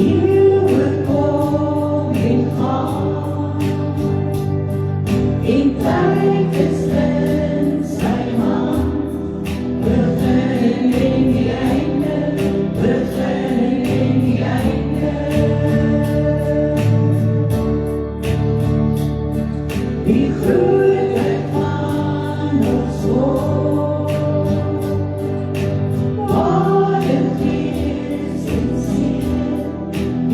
eeuwig kom en gaan. En tyd is in sy hand, begin en die einde, begin en die einde. Die grootheid van ons woord, Vader, Gees en Seun,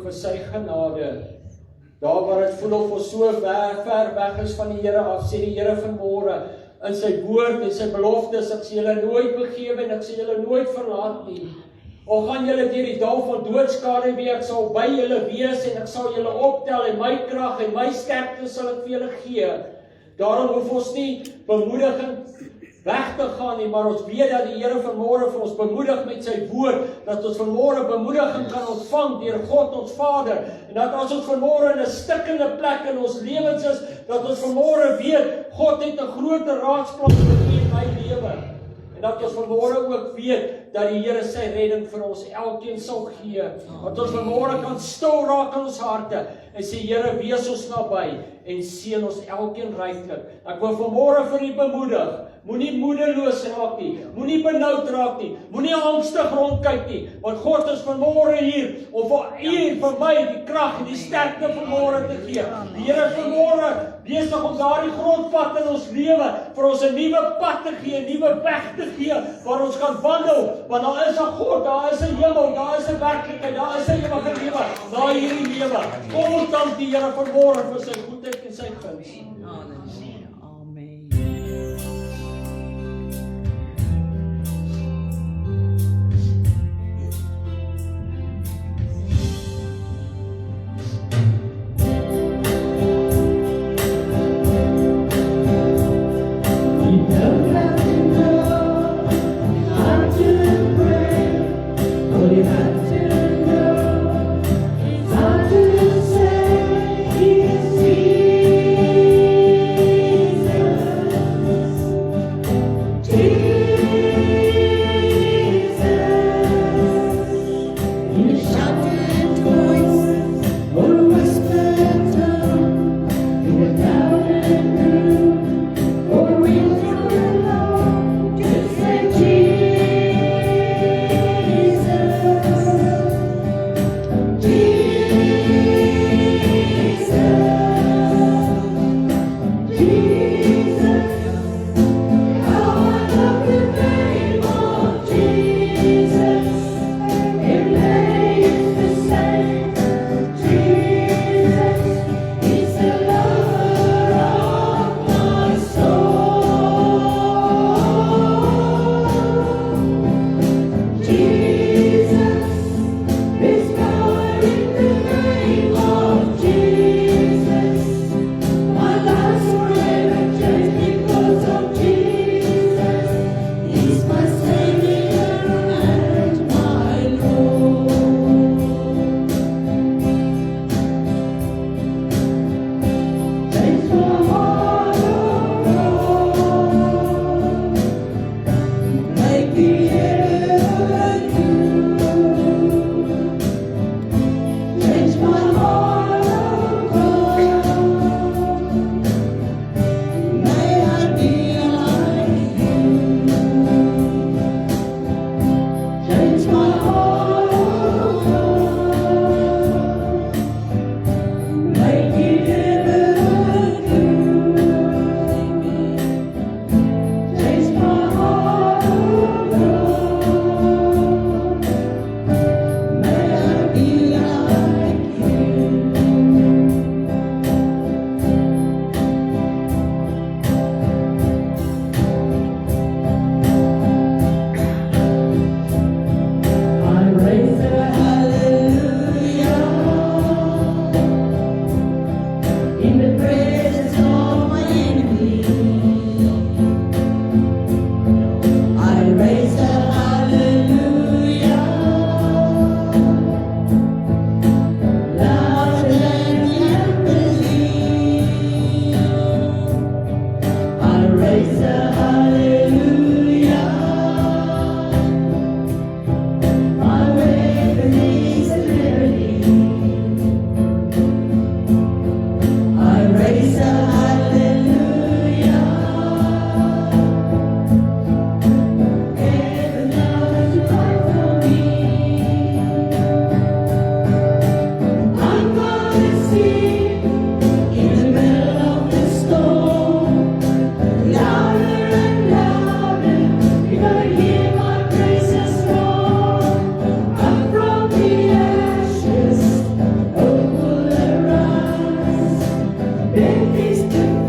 vir sy genade. Daar waar dit voel of ons so ver weg is van die Here af, sê die Here vanmôre in sy woord en sy beloftes, ek sê julle nooit begewe en ek sê julle nooit verlaat nie. Al gaan julle deur die dal van doodskade weer, ek sal by julle wees en ek sal julle optel en my krag en my sterkte sal ek vir julle gee. Daarom hoef ons nie bemoediging weg te gaan nie, maar ons weet dat die Here vanmôre vir ons bemoedig met sy woord, dat ons vanmôre bemoediging kan ontvang deur God ons Vader, en dat as ons vanmôre in 'n stikkende plek in ons lewens is, dat ons vanmôre weet, God het 'n groter raadsplan vir my lewe, en dat ons vanmôre ook weet, dat die Here sy redding vir ons elkeen sal gee, dat ons vanmôre kan stil raak in ons harte, en sê, Here, wees ons naby, en seën ons elkeen ryklik. Ek wil vanmôre vir u bemoedig, moenie moedeloos raak nie, moenie benoud raak nie, moenie angstig rondkyk nie, want God is vanmôre hier, om vir u en vir my die krag en die sterkte vanmôre te gee. Die Here is vanmôre besig om daardie grondpad in ons lewe, vir ons 'n nuwe pad te gee, 'n nuwe weg te gee, waar ons kan wandel, want daar is 'n God, daar is 'n hemel, daar is 'n werklikheid, daar is 'n ewige lewe, na hierdie lewe. Kom ons dank die Here vanmôre vir sy goedheid en sy guns.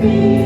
be